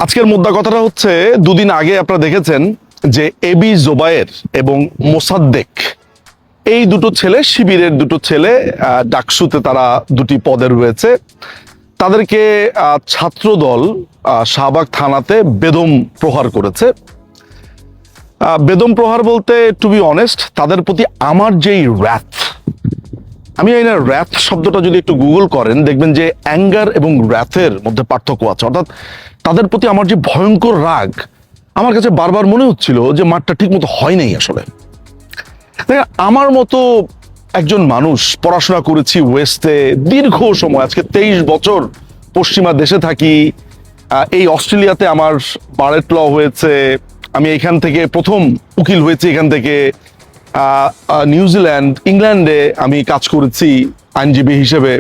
আজকের মোদ্দা কথাটা হচ্ছে, দুদিন আগে আপনারা দেখেছেন যে এবি জোবায়ের এবং মোসাদ্দেক, এই দুটো ছেলে, শিবিরের দুটো ছেলে, ডাকসুতে তারা দুটি পদে রয়েছে। তাদেরকে ছাত্রদল শাহবাগ থানাতে বেদম প্রহার করেছে। বেদম প্রহার বলতে, টু বি অনেস্ট, তাদের প্রতি আমার যেই র্যাথ, আমি এই না র্যাথ শব্দটা যদি একটু গুগল করেন দেখবেন যে অ্যাঙ্গার এবং র্যাথের মধ্যে পার্থক্য আছে। অর্থাৎ তাদের প্রতি আমার যে ভয়ঙ্কর রাগ, আমার কাছে বারবার মনে হচ্ছিল যে মাঠটা ঠিক মতো হয় নাই আসলে। আমার মতো একজন মানুষ, পড়াশোনা করেছি ওয়েস্টে দীর্ঘ সময়, আজকে 23 বছর পশ্চিমা দেশে থাকি। এই অস্ট্রেলিয়াতে আমার বারেট ল হয়েছে, আমি এখান থেকে প্রথম উকিল হয়েছি এখান থেকে। নিউজিল্যান্ড, ইংল্যান্ডে আমি কাজ করেছি আইনজীবী হিসেবে।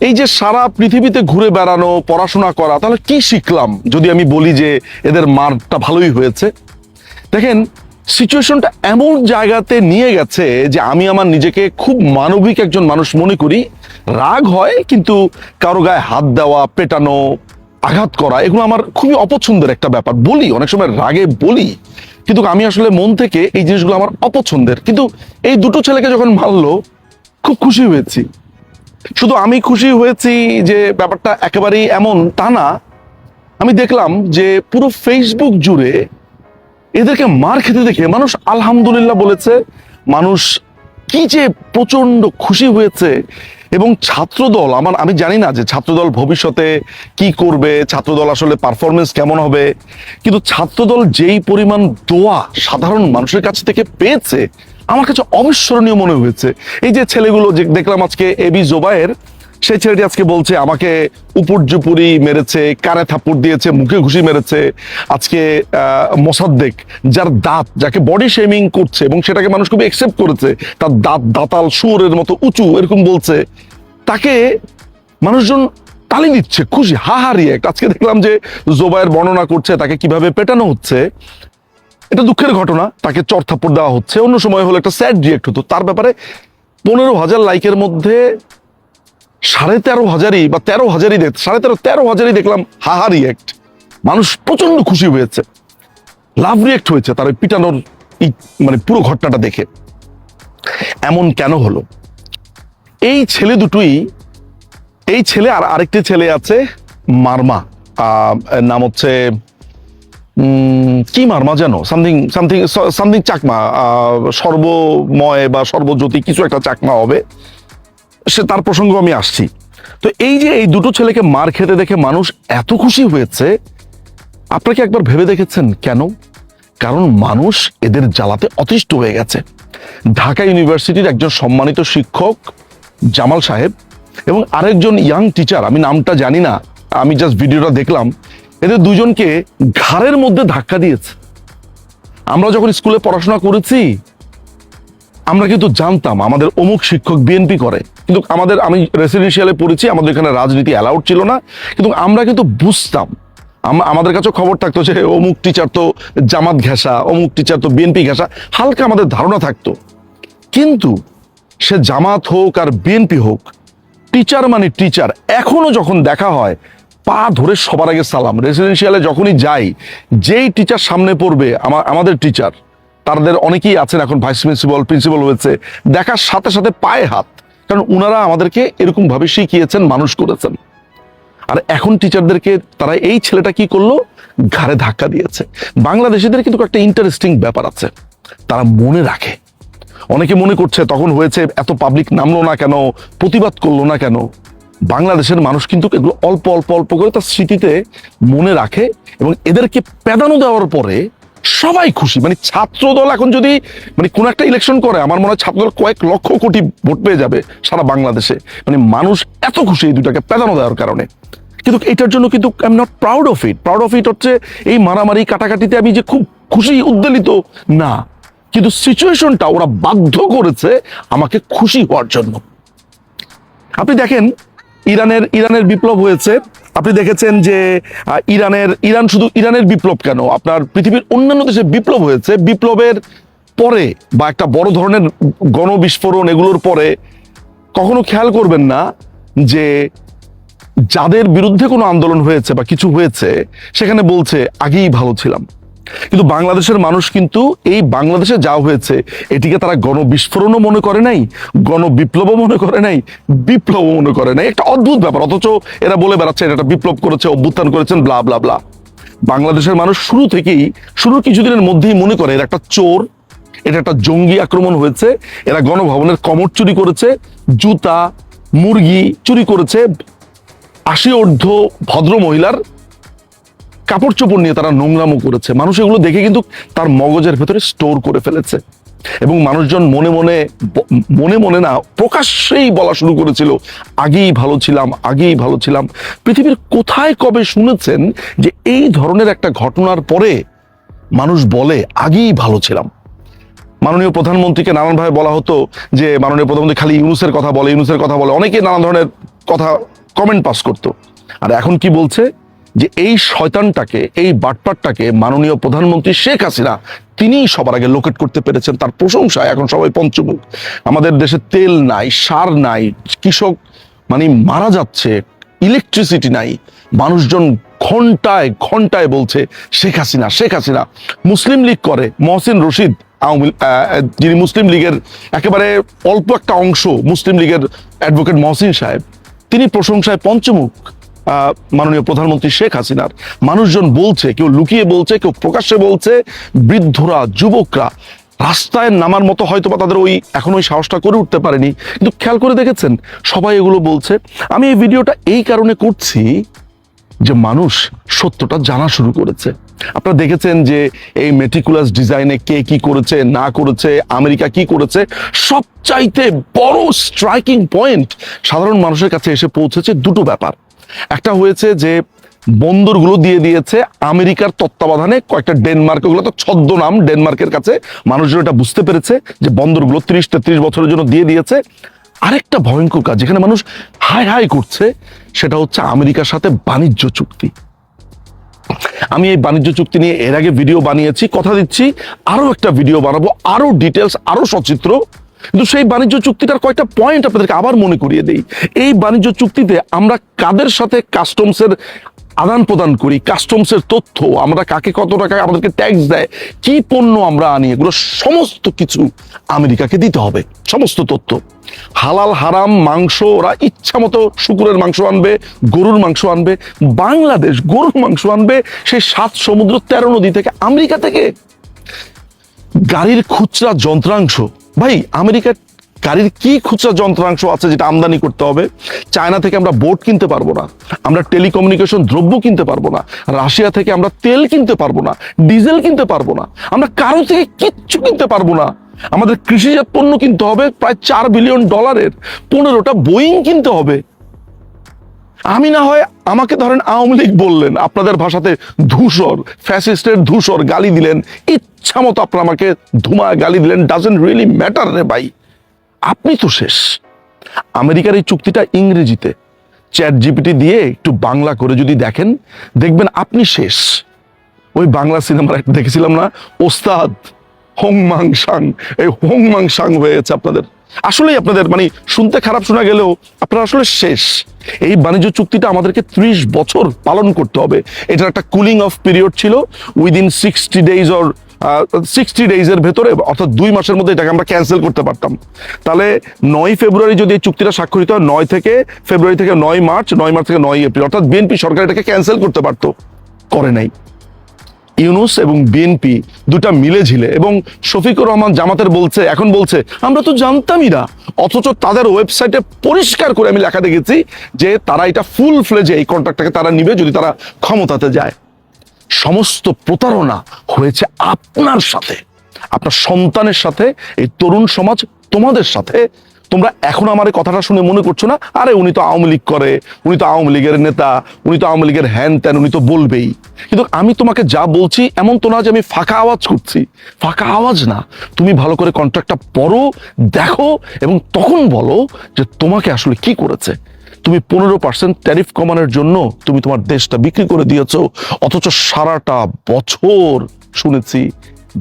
এই যে সারা পৃথিবীতে ঘুরে বেড়ানো, পড়াশোনা করা, তাহলে কি শিখলাম যদি আমি বলি যে এদের মারটা ভালোই হয়েছে? দেখেন, সিচুয়েশনটা এমন জায়গাতে নিয়ে গেছে যে আমি আমার নিজেকে খুব মানবিক একজন মানুষ মনে করি। রাগ হয়, কিন্তু কারো গায়ে হাত দেওয়া, পেটানো, আঘাত করা, এগুলো আমার খুবই অপছন্দের একটা ব্যাপার। বলি, অনেক সময় রাগে বলি, কিন্তু আমি আসলে মন থেকে এই জিনিসগুলো আমার অপছন্দের। কিন্তু এই দুটো ছেলেকে যখন মারলো, খুব খুশি হয়েছি। শুধু আমি খুশি হয়েছি যে ব্যাপারটা একেবারেই এমন তা না, আমি দেখলাম যে পুরো ফেসবুক জুড়ে এদেরকে মার খেতে দেখে মানুষ আলহামদুলিল্লাহ বলেছে, মানুষ কি যে প্রচন্ড খুশি হয়েছে। এবং ছাত্রদল, আমি জানি না যে ছাত্রদল ভবিষ্যতে কি করবে, ছাত্রদল আসলে পারফরমেন্স কেমন হবে, কিন্তু ছাত্রদল যেই পরিমাণ দোয়া সাধারণ মানুষের কাছ থেকে পেয়েছে, আমার কাছে অবিস্মরণীয় মনে হয়েছে। এই যে ছেলেগুলো যে দেখলাম আজকে, এবি জোবায়ের, সেই ছেলেটি আজকে বলছে আমাকে উপর্যুপুরি মেরেছে, কারে থাপ্পড় দিয়েছে, মুখে ঘুষি মেরেছে। আজকে মোসাদ্দেক, যার দাঁত, যাকে বডি শেমিং করছে এবং সেটাকে মানুষ খুব একসেপ্ট করেছে, তার দাঁত দাঁতাল শুয়োরের মতো উঁচু, এরকম বলছে, তাকে মানুষজন তালি দিচ্ছে, খুশি, হাহা রিয়েক্ট। আজকে দেখলাম যে জোবায়ের বর্ণনা করছে তাকে কিভাবে পেটানো হচ্ছে। এটা দুঃখের ঘটনা, তাকে চর থাপ্পড় দেওয়া হচ্ছে। অন্য সময় হলে একটা স্যাড রিয়েক্ট হতো। তার ব্যাপারে 15,000 লাইকের মধ্যে 13,500 বা 13,000, 13,000 দেখলাম হাহা রিয়েক্ট। মানুষ প্রচন্ড খুশি হয়েছে, লাভ রিয়েক্ট হয়েছে তার ওই পিটানোর মানে পুরো ঘটনাটা দেখে। এমন কেন হলো? এই ছেলে দুটোই, এই ছেলে আর আরেকটি ছেলে আছে মারমা, নাম হচ্ছে কি মারমা যেন, সামথিং সামথিং সামথিং চাকমা, সর্বময় বা সর্বজ্যোতি কিছু একটা চাকমা হবে, সে তার প্রসঙ্গ আমি আসছি। তো এই যে এই দুটো ছেলেকে মার খেতে দেখে মানুষ এত খুশি হয়েছে, আপনাকে একবার ভেবে দেখেছেন কেন? কারণ মানুষ এদের জ্বালাতে অতিষ্ঠ হয়ে গেছে। ঢাকা ইউনিভার্সিটির একজন সম্মানিত শিক্ষক জামাল সাহেব এবং আরেকজন ইয়াং টিচার, আমি নামটা জানি না, আমি জাস্ট ভিডিওটা দেখলাম, এদের দুজনকে ঘাড়ের মধ্যে ধাক্কা দিয়েছে। আমরা যখন স্কুলে পড়াশোনা করেছি, আমরা কিন্তু জানতাম আমাদের অমুক শিক্ষক বিএনপি করে, কিন্তু আমি রেসিডেন্সিয়ালে পড়েছি, আমাদের এখানে রাজনীতি অ্যালাউড ছিল না, কিন্তু আমরা কিন্তু বুঝতাম, আমাদের কাছে খবর থাকতো যে অমুক টিচার তো জামাত ঘেঁষা, অমুক টিচার তো বিএনপি ঘেঁষা, হালকা আমাদের ধারণা থাকতো। কিন্তু সে জামাত হোক আর বিএনপি হোক, টিচার মানে টিচার। এখনো যখন দেখা হয়, পা ধরে সবার আগে সালাম। রেসিডেন্সিয়ালে যখনই যাই, যেই টিচার সামনে পড়বে, আমাদের টিচার, তাদের অনেকেই আছেন এখন ভাইস প্রিন্সিপাল, প্রিন্সিপাল হয়েছে, দেখার সাথে সাথে পায়ে হাত, কারণ ওনারা আমাদেরকে এরকম ভাবে শিখিয়েছেন, মানুষ করেছেন। আর এখন টিচারদেরকে তারা, এই ছেলেটা কি করলো, ঘাড়ে ধাক্কা দিয়েছে। বাংলাদেশিদের কিন্তু একটা ইন্টারেস্টিং ব্যাপার আছে, তারা মনে রাখে। অনেকে মনে করছে তখন হয়েছে, এত পাবলিক নামলো না কেন, প্রতিবাদ করলো না কেন? বাংলাদেশের মানুষ কিন্তু এগুলো অল্প অল্প অল্প করে তার স্মৃতিতে মনে রাখে, এবং এদেরকে প্যাদানো দেওয়ার পরে সবাই খুশি। মানে ছাত্রদল এখন যদি কোন একটা ইলেকশন করে, আমার মনে হয় ছাত্রদল কয়েক লক্ষ কোটি ভোট পেয়ে যাবে সারা বাংলাদেশে। মানুষ এত খুশি এই দুটাকে প্যাদানো দেওয়ার কারণে। কিন্তু এটার জন্য কিন্তু I am not proud of it. Proud of it হচ্ছে এই মারামারি কাটাকাটিতে আমি যে খুব খুশি, উদ্বেলিত না, কিন্তু সিচুয়েশনটা ওরা বাধ্য করেছে আমাকে খুশি হওয়ার জন্য। আপনি দেখেন, ইরানের বিপ্লব হয়েছে, আপনি দেখেছেন যে ইরান শুধু ইরানের বিপ্লব কেন, আপনার পৃথিবীর অন্যান্য দেশে বিপ্লব হয়েছে। বিপ্লবের পরে বা একটা বড় ধরনের গণবিস্ফোরণ, এগুলোর পরে কখনো খেয়াল করবেন না যে যাদের বিরুদ্ধে কোনো আন্দোলন হয়েছে বা কিছু হয়েছে সেখানে বলছে আগেই ভালো ছিলাম। কিন্তু বাংলাদেশের মানুষ কিন্তু এই বাংলাদেশে যা হয়েছে এটিকে তারা গণবিস্ফোরণও মনে করে নাই, গণবিপ্লবও মনে করে নাই, বিপ্লবও মনে করে নাই। একটা অদ্ভুত ব্যাপার, অথচ এরা বলে বেড়াচ্ছে এটা একটা বিপ্লব করেছে, অভ্যুত্থান করেছেন, ব্লা ব্লা ব্লা। বাংলাদেশের মানুষ শুরুর কিছুদিনের মধ্যেই মনে করে এরা একটা চোর, এটা একটা জঙ্গি আক্রমণ হয়েছে, এরা গণভবনের কমর চুরি করেছে, জুতা মুরগি চুরি করেছে, 80 ঊর্ধ্ব ভদ্র মহিলার কাপড় চোপড় নিয়ে তারা নোংরামো করেছে। মানুষ এগুলো দেখে কিন্তু তার মগজের ভেতরে স্টোর করে ফেলেছে এবং মানুষজন মনে মনে না প্রকাশ্যেই বলা শুরু করেছিল আগেই ভালো ছিলাম, আগেই ভালো ছিলাম। পৃথিবীর কোথায় কবে শুনেছেন যে এই ধরনের একটা ঘটনার পরে মানুষ বলে আগেই ভালো ছিলাম? মাননীয় প্রধানমন্ত্রীকে নানানভাবে বলা হতো যে মাননীয় প্রধানমন্ত্রী খালি ইউনূসের কথা বলে, ইউনূসের কথা বলে, অনেকে নানা ধরনের কথা কমেন্ট পাস করতো। আর এখন কি বলছে যে এই শয়তানটাকে, এই বাটপারটাকে মাননীয় প্রধানমন্ত্রী শেখ হাসিনা তিনিই সবার আগে লোকেট করতে পেরেছেন, তার প্রশংসায় এখন সবাই পঞ্চমুখ। আমাদের দেশে তেল নাই, সার নাই, কৃষক মানে মারা যাচ্ছে, ইলেকট্রিসিটি নাই, মানুষজন ঘন্টায় ঘন্টায় বলছে শেখ হাসিনা, শেখ হাসিনা। মুসলিম লীগ করে মহসিন রশিদ, যিনি মুসলিম লীগের একেবারে অল্প একটা অংশ, মুসলিম লীগের অ্যাডভোকেট মহসিন সাহেব, তিনি প্রশংসায় পঞ্চমুখ মাননীয় প্রধানমন্ত্রী শেখ হাসিনার। মানুষজন বলছে, কেউ লুকিয়ে বলছে, কেউ প্রকাশ্যে বলছে, বৃদ্ধরা, যুবকরা রাস্তায় নামার মতো হয়তো বা তাদের এখন ওই সাহসটা করে উঠতে পারেনি, কিন্তু খেয়াল করে দেখেছেন সবাই এগুলো বলছে। আমি এই ভিডিওটা এই কারণে করছি যে মানুষ সত্যটা জানা শুরু করেছে। আপনারা দেখেছেন যে এই মেটিকুলাস ডিজাইনে কে কি করেছে না করেছে, আমেরিকা কি করেছে। সবচাইতে বড় স্ট্রাইকিং পয়েন্ট সাধারণ মানুষের কাছে এসে পৌঁছেছে দুটো ব্যাপার। একটা হয়েছে যে বন্দরগুলো দিয়ে দিয়েছে আমেরিকার তত্ত্বাবধানে কয়েকটা ডেনমার্ক, ওগুলো তো ছদ্মনাম ডেনমার্কের কাছে, মানুষজন এটা বুঝতে পেরেছে যে বন্দরগুলো 30-33 বছরের জন্য দিয়ে দিয়েছে। আরেকটা ভয়ঙ্কর কাজ যেখানে মানুষ হাই হাই করছে, সেটা হচ্ছে আমেরিকার সাথে বাণিজ্য চুক্তি। আমি এই বাণিজ্য চুক্তি নিয়ে এর আগে ভিডিও বানিয়েছি, কথা দিচ্ছি আরো একটা ভিডিও বানাবো, আরো ডিটেলস, আরো সচিত্র। কিন্তু সেই বাণিজ্য চুক্তিটার কয়েকটা পয়েন্ট আপনাদেরকে আবার মনে করিয়ে দেই। এই বাণিজ্য চুক্তিতে আমরা কাদের সাথে কাস্টমসের আদান প্রদান করি, কাস্টমসের তথ্য, আমরা কাকে কত টাকা আমাদেরকে ট্যাক্স দেয়, কি পণ্য আমরা আনি, এগুলো সমস্ত কিছু আমেরিকাকে দিতে হবে, সমস্ত তথ্য। হালাল হারাম মাংস ওরা ইচ্ছা মতো শুকুরের মাংস আনবে, গরুর মাংস আনবে। বাংলাদেশ গরুর মাংস আনবে সেই 7 সমুদ্র 13 নদী থেকে, আমেরিকা থেকে। গাড়ির খুচরা যন্ত্রাংশ, ভাই আমেরিকার গাড়ির কি খুচরা যন্ত্রাংশ আছে যেটা আমদানি করতে হবে? চায়না থেকে আমরা বোট কিনতে পারবো না, আমরা টেলিকমিউনিকেশন দ্রব্য কিনতে পারবো না, রাশিয়া থেকে আমরা তেল কিনতে পারবো না, ডিজেল কিনতে পারবো না, আমরা কারো থেকে কিচ্ছু কিনতে পারবো না। আমাদের কৃষিজাত পণ্য কিনতে হবে প্রায় $4 বিলিয়ন, 15টা বোয়িং কিনতে হবে। আমি না হয় আমাকে ধরেন আওয়ামী লীগ বললেন, আপনাদের ভাষাতে ধূসর, ফ্যাসিস্টের ধূসর গালি দিলেন, ইচ্ছা মতো আপনারা আমাকে ধুমা গালি দিলেন, ডাজন্ট রিয়েলি ম্যাটার রে ভাই, আপনি তো শেষ। আমেরিকার এই চুক্তিটা ইংরেজিতে চ্যাট জিপিটি দিয়ে একটু বাংলা করে যদি দেখেন, দেখবেন আপনি শেষ। ওই বাংলা সিনেমার একটা দেখেছিলাম না, ওস্তাদ হোং মাং সাং, এই হোং মাং সাং হয়েছে আপনাদের। আসলেই আপনাদের মানে শুনতে খারাপ শোনা গেলেও আপনারা আসলে শেষ। এই বাণিজ্য চুক্তিটা আমাদেরকে 30 বছর পালন করতে হবে। এটার একটা কুলিং অফ পিরিয়ড ছিল, উইদিন 60 ডেজ অর 60 ডেজের ভেতরে, অর্থাৎ 2 মাসের মধ্যে এটাকে আমরা ক্যান্সেল করতে পারতাম। তাহলে 9 ফেব্রুয়ারি যদি এই চুক্তিটা স্বাক্ষরিত হয়, 9 ফেব্রুয়ারি থেকে 9 মার্চ, 9 মার্চ থেকে 9 এপ্রিল, অর্থাৎ বিএনপি সরকার এটাকে ক্যান্সেল করতে পারতো, করে নাই। ইউনূস এবং বিএনপি দুটা মিলে ঝিলে, এবং শফিকুর রহমান জামাতের বলছে, এখন বলছে আমরা তো জানতামই না, অথচ তাদের ওয়েবসাইটে পরিষ্কার করে আমি লেখা দেখেছি যে তারা এটা ফুল ফ্লেজে এই কন্ট্রাক্টটাকে তারা নিবে যদি তারা ক্ষমতাতে যায়। সমস্ত প্রতারণা হয়েছে আপনার সাথে, আপনার সন্তানের সাথে, এই তরুণ সমাজ তোমাদের সাথে। তোমরা এখন আমার এই কথাটা শুনে মনে করছো না আরে উনি তো আওয়ামী লীগ করে, উনি তো আওয়ামী লীগের নেতা, উনি তো আওয়ামী লীগের হ্যান ত্যান, উনি তো বলবেই। কিন্তু আমি তোমাকে যা বলছি এমন তো না যে আমি ফাঁকা আওয়াজ করছি, ফাঁকা আওয়াজ না। তুমি ভালো করে কন্ট্রাক্টটা পড়ো, দেখো, এবং তখন বলো যে তোমাকে আসলে কি করেছে। তুমি 15% ট্যারিফ কমানোর জন্য তুমি তোমার দেশটা বিক্রি করে দিয়েছো, অথচ সারাটা বছর শুনেছি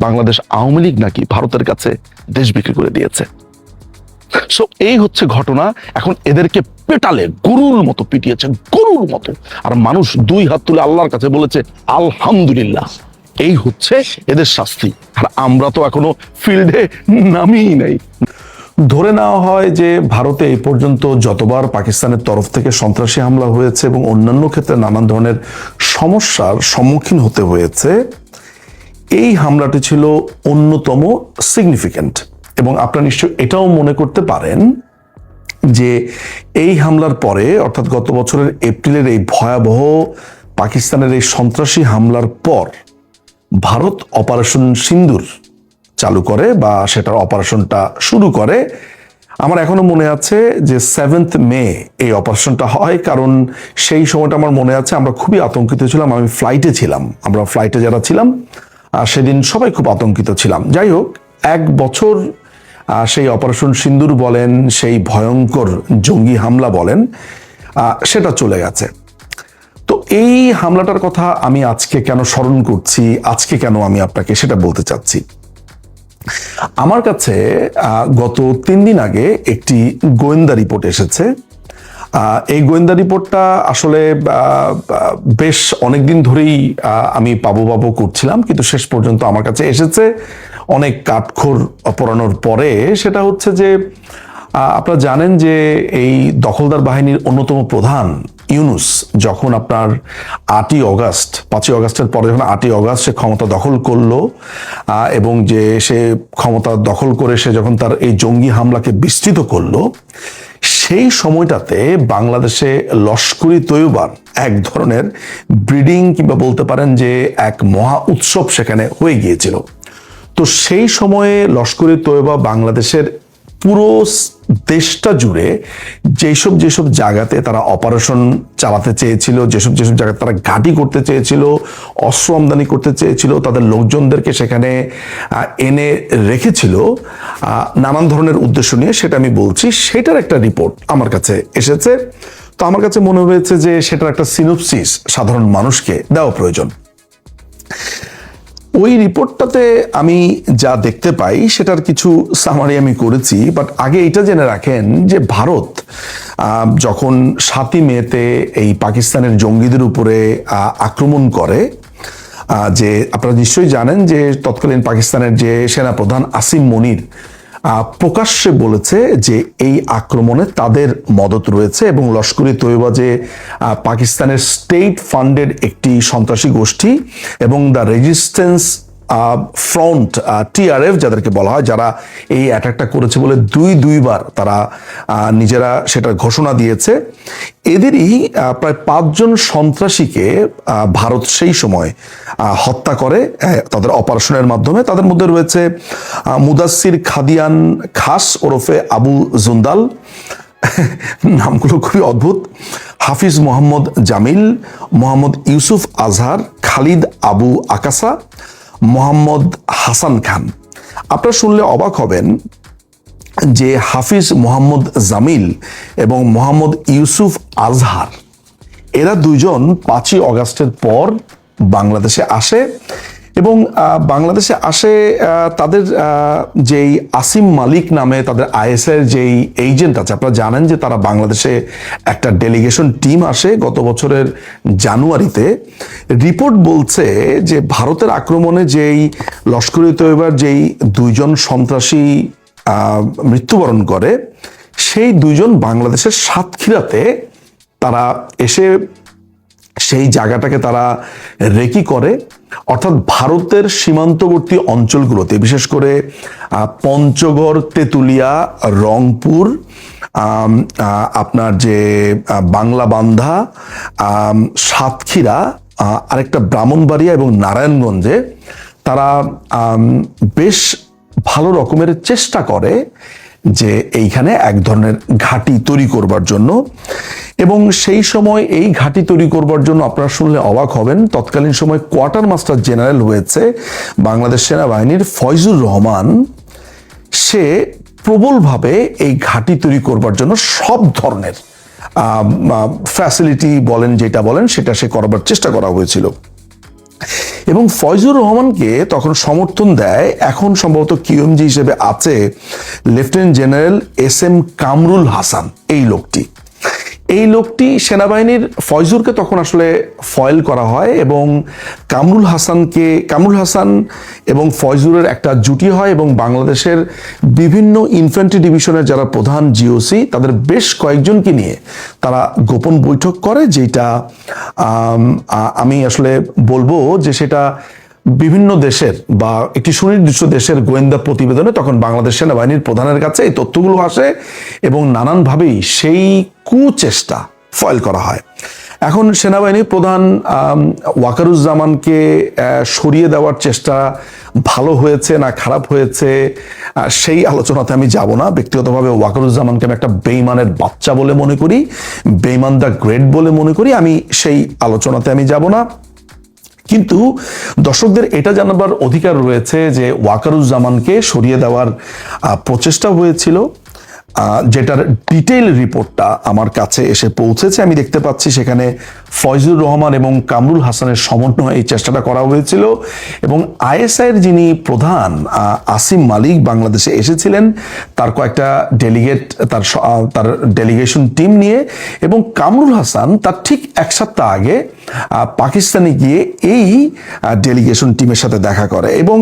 বাংলাদেশ আওয়ামী লীগ নাকি ভারতের কাছে দেশ বিক্রি করে দিয়েছে। সো এই হচ্ছে ঘটনা। এখন এদেরকে পেটালে গরুর মতো পিটিয়েছে, গরুর মতো, আর মানুষ 2 হাত তুলে আল্লাহর কাছে বলেছে আলহামদুলিল্লাহ। এই হচ্ছে এদের শাস্তি। আর আমরা তো এখনো ফিল্ডে নামিই নাই। ধরে নেওয়া হয় যে ভারতে এই পর্যন্ত যতবার পাকিস্তানের তরফ থেকে সন্ত্রাসী হামলা হয়েছে এবং অন্যান্য ক্ষেত্রে নানান ধরনের সমস্যার সম্মুখীন হতে হয়েছে, এই হামলাটি ছিল অন্যতম সিগনিফিক্যান্ট। এবং আপনারা নিশ্চয় এটাও মনে করতে পারেন যে এই হামলার পরে, অর্থাৎ গত বছরের এপ্রিলের এই ভয়াবহ পাকিস্তানের এই সন্ত্রাসী হামলার পর ভারত অপারেশন সিন্দুর চালু করে বা সেটার অপারেশনটা শুরু করে। আমার এখনো মনে আছে যে 7 মে এই অপারেশনটা হয়, কারণ সেই সময়টা আমার মনে আছে আমরা খুবই আতঙ্কিত ছিলাম। আমি ফ্লাইটে ছিলাম, আমরা ফ্লাইটে যারা ছিলাম সেদিন সবাই খুব আতঙ্কিত ছিলাম। যাই হোক, 1 বছর সেই অপারেশন সিন্দুর বলেন, সেই ভয়ঙ্কর জঙ্গি হামলা বলেন, সেটা চলে গেছে। তো এই হামলাটার কথা আমি আজকে কেন স্মরণ করছি, আজকে কেন আমি আপনাকে সেটা বলতে চাচ্ছি। আমার কাছে গত 3 দিন আগে একটি গোয়েন্দা রিপোর্ট এসেছে। এই গোয়েন্দা রিপোর্টটা আসলে বেশ অনেকদিন ধরেই আমি পাবো করছিলাম, কিন্তু শেষ পর্যন্ত আমার কাছে এসেছে অনেক কাঠখড় পোড়ানোর পরে। সেটা হচ্ছে যে আপনারা জানেন যে এই দখলদার বাহিনীর অন্যতম প্রধান ইউনুস যখন আপনার 5ই অগাস্টের পরে যখন 8ই অগাস্ট সে ক্ষমতা দখল করলো, এবং যে সে ক্ষমতা দখল করে সে যখন তার এই জঙ্গি হামলাকে বিস্তৃত করলো, সেই সময়টাতে বাংলাদেশে লস্করি তৈয়বার এক ধরনের ব্রিডিং কিংবা বলতে পারেন যে এক মহা উৎসব সেখানে হয়ে গিয়েছিল। তো সেই সময়ে লস্করি তৈয়বা বাংলাদেশের পুরো দেশটা জুড়ে যেসব জায়গাতে তারা অপারেশন চালাতে চেয়েছিল, যেসব জায়গায় তারা ঘাঁটি করতে চেয়েছিল, অস্ত্র আমদানি করতে চেয়েছিল, তাদের লোকজনদেরকে সেখানে এনে রেখেছিল নানান ধরনের উদ্দেশ্য নিয়ে, সেটা আমি বলছি। সেটার একটা রিপোর্ট আমার কাছে এসেছে। তো আমার কাছে মনে হয়েছে যে সেটার একটা সিনোপসিস সাধারণ মানুষকে দেওয়া প্রয়োজন। ওই রিপোর্টটাতে আমি যা দেখতে পাই সেটার কিছু সামারি আমি করেছি। বাট আগে এটা জেনে রাখেন যে ভারত যখন 7ই মেতে এই পাকিস্তানের জঙ্গিদের উপরে আক্রমণ করে, যে আপনারা নিশ্চয়ই জানেন যে তৎকালীন পাকিস্তানের যে সেনাপ্রধান আসিম মনির প্রকাশ্যে বলেছে যে এই আক্রমণে তাদের মদত রয়েছে এবং লস্করি তৈয়বা যে পাকিস্তানের স্টেট ফান্ডেড একটি সন্ত্রাসী গোষ্ঠী এবং দ্য রেজিস্ট্যান্স ফ্রন্ট TRF যাদেরকে বলা হয়, যারা এই অ্যাটাকটা করেছে বলে দুইবার তারা নিজেরা সেটার ঘোষণা দিয়েছে, এদেরই প্রায় 5 জন সন্ত্রাসীকে ভারত সেই সময় হত্যা করে তাদের অপারেশনের মাধ্যমে। তাদের মধ্যে রয়েছে মুদাসসির খাদিয়ান খাস ওরফে আবু জুন্দাল, নামগুলো খুবই অদ্ভুত, হাফিজ মোহাম্মদ জামিল, মোহাম্মদ ইউসুফ আজহার, খালিদ আবু আকাসা, মোহাম্মদ হাসান খান। আপনারা শুনলে অবাক হবেন যে হাফিজ মোহাম্মদ জামিল এবং মোহাম্মদ ইউসুফ আজহার এরা 2 জন 5ই অগাস্টের পর বাংলাদেশে আসে এবং বাংলাদেশে আসে তাদের যেই আসিম মালিক নামে তাদের ISIর যেই এজেন্ট আছে, আপনারা জানেন যে তারা বাংলাদেশে একটা ডেলিগেশন টিম আসে গত বছরের জানুয়ারিতে। রিপোর্ট বলছে যে ভারতের আক্রমণে যেই লস্করি তৈয়বার যেই 2 জন সন্ত্রাসী মৃত্যুবরণ করে, সেই 2 জন বাংলাদেশের সাতক্ষীরাতে তারা এসে সেই জায়গাটাকে তারা রেকি করে, অর্থাৎ ভারতের সীমান্তবর্তী অঞ্চলগুলোতে, বিশেষ করে পঞ্চগড়, তেঁতুলিয়া, রংপুর, আপনার যে বাংলাবান্ধা, সাতক্ষীরা, আরেকটা ব্রাহ্মণবাড়িয়া এবং নারায়ণগঞ্জে তারা বেশ ভালো রকমের চেষ্টা করে যে এইখানে এক ধরনের ঘাঁটি তৈরি করবার জন্য। এবং সেই সময় এই ঘাঁটি তৈরি করবার জন্য আপনারা শুনলে অবাক হবেন, তৎকালীন সময় কোয়ার্টার মাস্টার জেনারেল হয়েছে বাংলাদেশ সেনাবাহিনীর ফয়জুর রহমান। সে প্রবলভাবে এই ঘাঁটি তৈরি করবার জন্য সব ধরনের ফ্যাসিলিটি বলেন যেটা বলেন সেটা সে করবার চেষ্টা করা হয়েছিল। এবং ফয়জুর রহমানকে তখন সমর্থন দেয়, এখন সম্ভবত কিউএমজি হিসেবে আছে lieutenant general S M Kamrul Hasan. এই লোকটি সেনাবাহিনীর ফয়জুরকে তখন আসলে ফয়েল করা হয় এবং কামরুল হাসান এবং ফয়জুরের একটা জুটি হয় এবং বাংলাদেশের বিভিন্ন ইনফ্যান্ট্রি ডিভিশনের যারা প্রধান জিওসি তাদের বেশ কয়েকজনকে নিয়ে তারা গোপন বৈঠক করে, যেটা আমি আসলে বলবো যে সেটা বিভিন্ন দেশের বা একটি সুনির্দিষ্ট দেশের গোয়েন্দা প্রতিবেদনে তখন বাংলাদেশ সেনাবাহিনীর প্রধানের কাছে এই তথ্যগুলো আসে এবং নানানভাবেই সেই কুচেষ্টা ফয়েল করা হয়। এখন সেনাবাহিনীর প্রধান ওয়াকারুজ্জামানকে সরিয়ে দেওয়ার চেষ্টা ভালো হয়েছে না খারাপ হয়েছে সেই আলোচনাতে আমি যাব না। ব্যক্তিগতভাবে ওয়াকারুজ্জামানকে আমি একটা বেইমানের বাচ্চা বলে মনে করি, বেইমান দ্য গ্রেট বলে মনে করি, আমি সেই আলোচনাতে আমি যাব না। কিন্তু দর্শকদের এটা জানাবার অধিকার রয়েছে যে ওয়াকারুজ্জামানকে সরিয়ে দেওয়ার প্রচেষ্টা হয়েছিল, যেটার ডিটেইল রিপোর্টটা আমার কাছে এসে পৌঁছেছে। আমি দেখতে পাচ্ছি সেখানে ফয়জুর রহমান এবং কামরুল হাসানের সমন্বয়ে এই চেষ্টাটা করা হয়েছিল এবং আইএসআইয়ের যিনি প্রধান আসিম মালিক বাংলাদেশে এসেছিলেন, তার কয়েকটা ডেলিগেট, তার ডেলিগেশন টিম নিয়ে, এবং কামরুল হাসান তার ঠিক এক সপ্তাহ আগে পাকিস্তানে গিয়ে এই ডেলিগেশন টিমের সাথে দেখা করে এবং